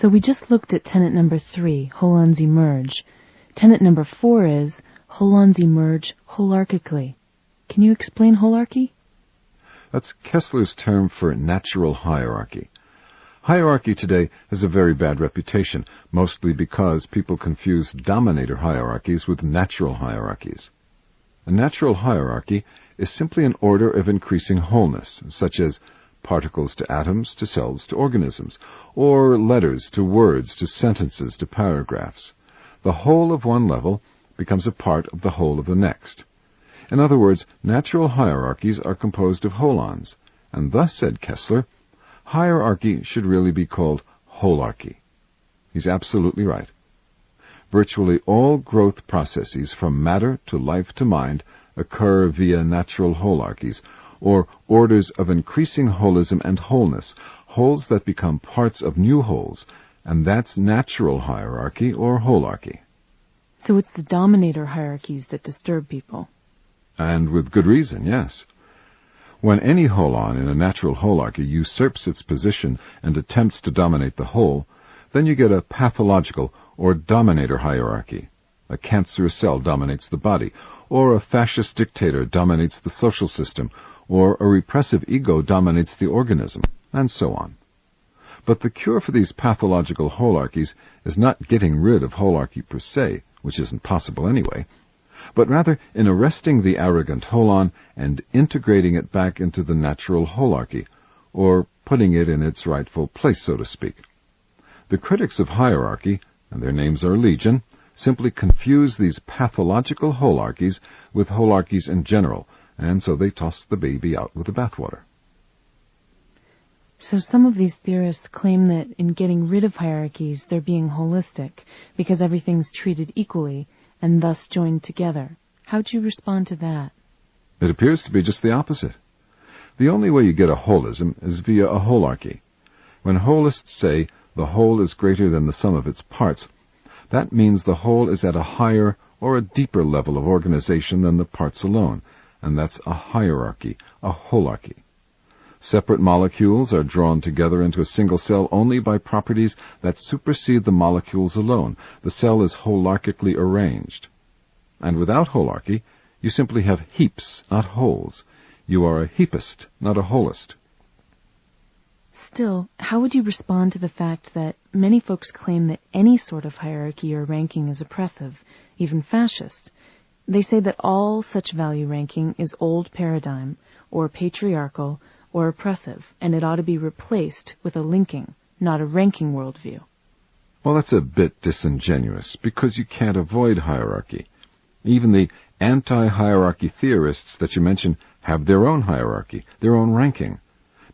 So we just looked at tenet number 3, holons emerge. Tenet number 4 is holons emerge holarchically. Can you explain holarchy? That's Kessler's term for natural hierarchy. Hierarchy today has a very bad reputation, mostly because people confuse dominator hierarchies with natural hierarchies. A natural hierarchy is simply an order of increasing wholeness, such as particles to atoms to cells to organisms, or letters to words to sentences to paragraphs. The whole of one level becomes a part of the whole of the next. In other words, natural hierarchies are composed of holons, and thus, said Kessler, hierarchy should really be called holarchy. He's absolutely right. Virtually all growth processes from matter to life to mind occur via natural holarchies, or orders of increasing holism and wholeness, wholes that become parts of new wholes, and that's natural hierarchy or holarchy. So it's the dominator hierarchies that disturb people. And with good reason, yes. When any holon in a natural holarchy usurps its position and attempts to dominate the whole, then you get a pathological or dominator hierarchy. A cancerous cell dominates the body, or a fascist dictator dominates the social system, or a repressive ego dominates the organism, and so on. But the cure for these pathological holarchies is not getting rid of holarchy per se, which isn't possible anyway, but rather in arresting the arrogant holon and integrating it back into the natural holarchy, or putting it in its rightful place, so to speak. The critics of hierarchy, and their names are legion, simply confuse these pathological holarchies with holarchies in general, and so they toss the baby out with the bathwater. So some of these theorists claim that in getting rid of hierarchies, they're being holistic, because everything's treated equally, and thus joined together. How do you respond to that? It appears to be just the opposite. The only way you get a holism is via a holarchy. When holists say the whole is greater than the sum of its parts, that means the whole is at a higher or a deeper level of organization than the parts alone, and that's a hierarchy, a holarchy. Separate molecules are drawn together into a single cell only by properties that supersede the molecules alone. The cell is holarchically arranged. And without holarchy, you simply have heaps, not wholes. You are a heapist, not a holist. Still, how would you respond to the fact that many folks claim that any sort of hierarchy or ranking is oppressive, even fascist? They say that all such value ranking is old paradigm, or patriarchal, or oppressive, and it ought to be replaced with a linking, not a ranking worldview. Well, that's a bit disingenuous, because you can't avoid hierarchy. Even the anti-hierarchy theorists that you mention have their own hierarchy, their own ranking.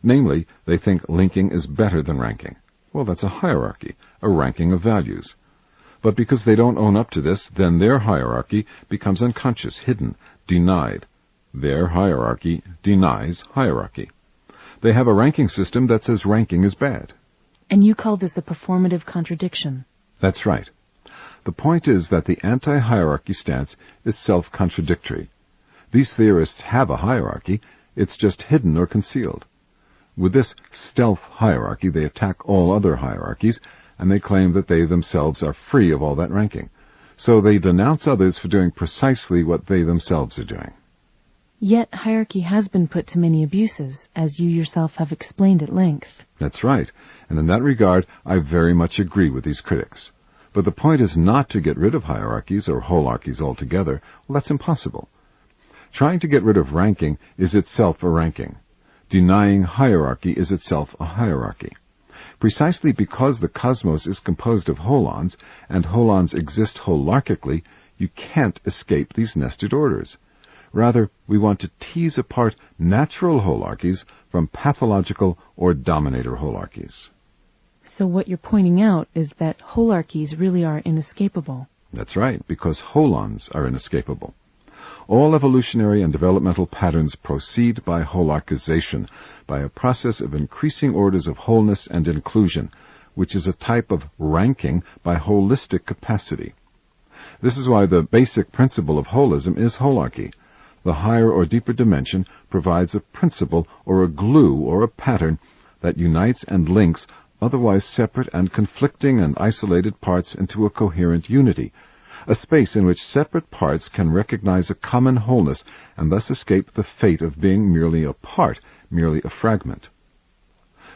Namely, they think linking is better than ranking. Well, that's a hierarchy, a ranking of values. But because they don't own up to this, then their hierarchy becomes unconscious, hidden, denied. Their hierarchy denies hierarchy. They have a ranking system that says ranking is bad. And you call this a performative contradiction. That's right. The point is that the anti-hierarchy stance is self-contradictory. These theorists have a hierarchy, it's just hidden or concealed. With this stealth hierarchy, they attack all other hierarchies, and they claim that they themselves are free of all that ranking. So they denounce others for doing precisely what they themselves are doing. Yet hierarchy has been put to many abuses, as you yourself have explained at length. That's right, and in that regard, I very much agree with these critics. But the point is not to get rid of hierarchies or holarchies altogether. Well, that's impossible. Trying to get rid of ranking is itself a ranking. Denying hierarchy is itself a hierarchy. Precisely because the cosmos is composed of holons, and holons exist holarchically, you can't escape these nested orders. Rather, we want to tease apart natural holarchies from pathological or dominator holarchies. So what you're pointing out is that holarchies really are inescapable. That's right, because holons are inescapable. All evolutionary and developmental patterns proceed by holarchization, by a process of increasing orders of wholeness and inclusion, which is a type of ranking by holistic capacity. This is why the basic principle of holism is holarchy. The higher or deeper dimension provides a principle or a glue or a pattern that unites and links otherwise separate and conflicting and isolated parts into a coherent unity, a space in which separate parts can recognize a common wholeness and thus escape the fate of being merely a part, merely a fragment.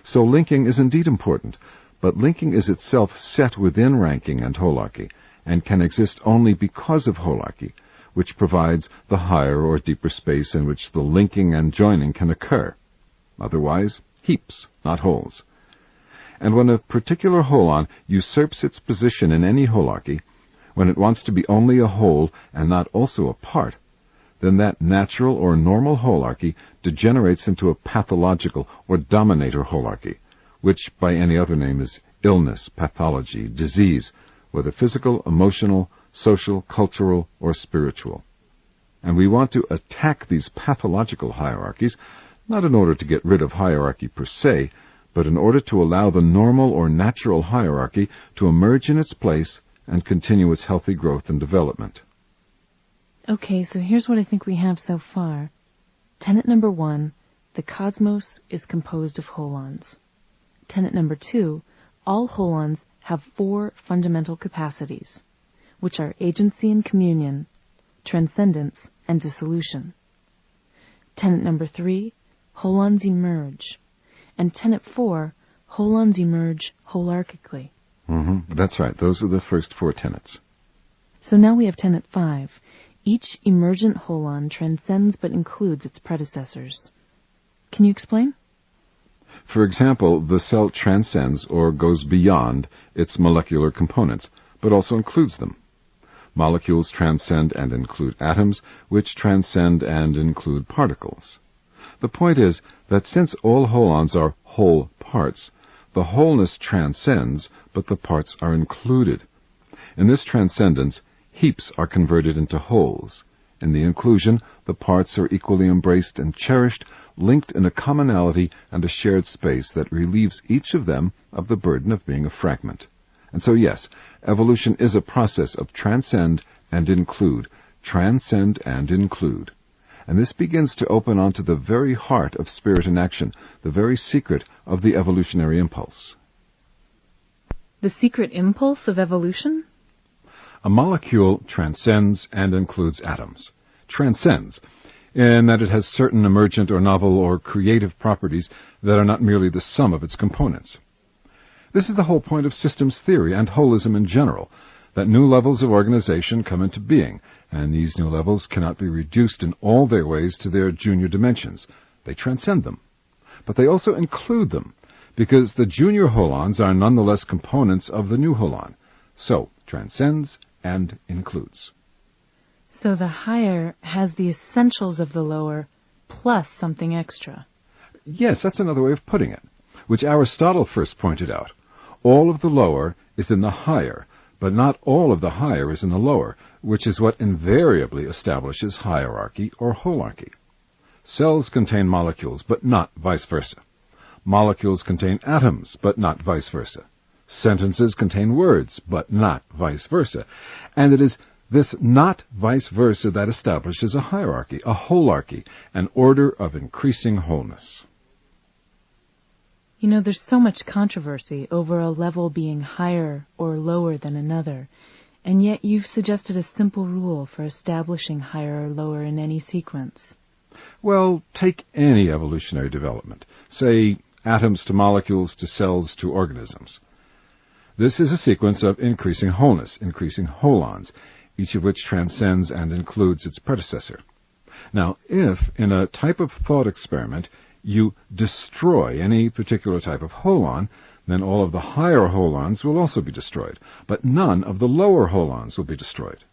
So linking is indeed important, but linking is itself set within ranking and holarchy, and can exist only because of holarchy, which provides the higher or deeper space in which the linking and joining can occur. Otherwise, heaps, not wholes. And when a particular holon usurps its position in any holarchy, when it wants to be only a whole and not also a part, then that natural or normal holarchy degenerates into a pathological or dominator holarchy, which by any other name is illness, pathology, disease, whether physical, emotional, social, cultural, or spiritual. And we want to attack these pathological hierarchies, not in order to get rid of hierarchy per se, but in order to allow the normal or natural hierarchy to emerge in its place and continue its healthy growth and development. Okay, so here's what I think we have so far. Tenet number 1, the cosmos is composed of holons. Tenet number 2, all holons have 4 fundamental capacities, which are agency and communion, transcendence, and dissolution. Tenet number 3, holons emerge. And tenet 4, holons emerge holarchically. That's right. Those are the first 4 tenets. So now we have tenet 5. Each emergent holon transcends but includes its predecessors. Can you explain? For example, the cell transcends or goes beyond its molecular components, but also includes them. Molecules transcend and include atoms, which transcend and include particles. The point is that since all holons are whole parts, the wholeness transcends, but the parts are included. In this transcendence, heaps are converted into wholes. In the inclusion, the parts are equally embraced and cherished, linked in a commonality and a shared space that relieves each of them of the burden of being a fragment. And so yes, evolution is a process of transcend and include, transcend and include. And this begins to open onto the very heart of spirit in action, the very secret of the evolutionary impulse. The secret impulse of evolution? A molecule transcends and includes atoms. Transcends, in that it has certain emergent or novel or creative properties that are not merely the sum of its components. This is the whole point of systems theory and holism in general, that new levels of organization come into being, and these new levels cannot be reduced in all their ways to their junior dimensions. They transcend them. But they also include them, because the junior holons are nonetheless components of the new holon. So, transcends and includes. So the higher has the essentials of the lower, plus something extra. Yes, that's another way of putting it, which Aristotle first pointed out. All of the lower is in the higher, but not all of the higher is in the lower, which is what invariably establishes hierarchy or holarchy. Cells contain molecules, but not vice versa. Molecules contain atoms, but not vice versa. Sentences contain words, but not vice versa. And it is this not vice versa that establishes a hierarchy, a holarchy, an order of increasing wholeness. You know, there's so much controversy over a level being higher or lower than another, and yet you've suggested a simple rule for establishing higher or lower in any sequence. Well, take any evolutionary development, say atoms to molecules to cells to organisms. This is a sequence of increasing wholeness, increasing holons, each of which transcends and includes its predecessor. Now, if, in a type of thought experiment, you destroy any particular type of holon, then all of the higher holons will also be destroyed, but none of the lower holons will be destroyed.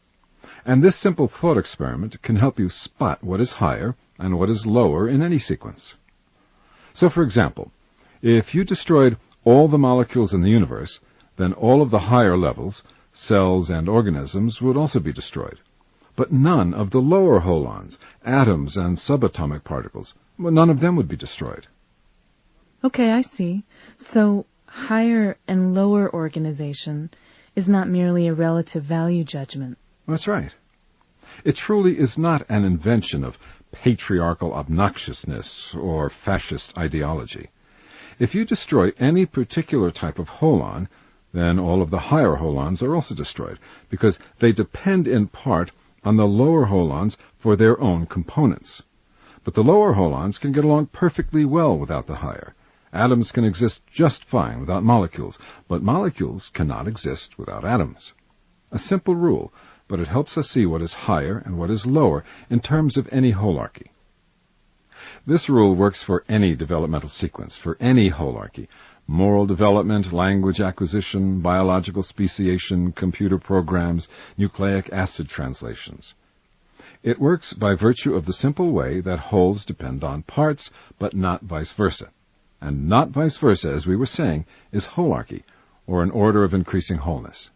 And this simple thought experiment can help you spot what is higher and what is lower in any sequence. So, for example, if you destroyed all the molecules in the universe, then all of the higher levels, cells and organisms, would also be destroyed. But none of the lower holons, atoms and subatomic particles, none of them would be destroyed. Okay, I see. So, higher and lower organization is not merely a relative value judgment. That's right. It truly is not an invention of patriarchal obnoxiousness or fascist ideology. If you destroy any particular type of holon, then all of the higher holons are also destroyed, because they depend in part on the lower holons for their own components. But the lower holons can get along perfectly well without the higher. Atoms can exist just fine without molecules, but molecules cannot exist without atoms. A simple rule, but it helps us see what is higher and what is lower in terms of any holarchy. This rule works for any developmental sequence, for any holarchy: moral development, language acquisition, biological speciation, computer programs, nucleic acid translations. It works by virtue of the simple way that wholes depend on parts, but not vice versa. And not vice versa, as we were saying, is holarchy, or an order of increasing wholeness.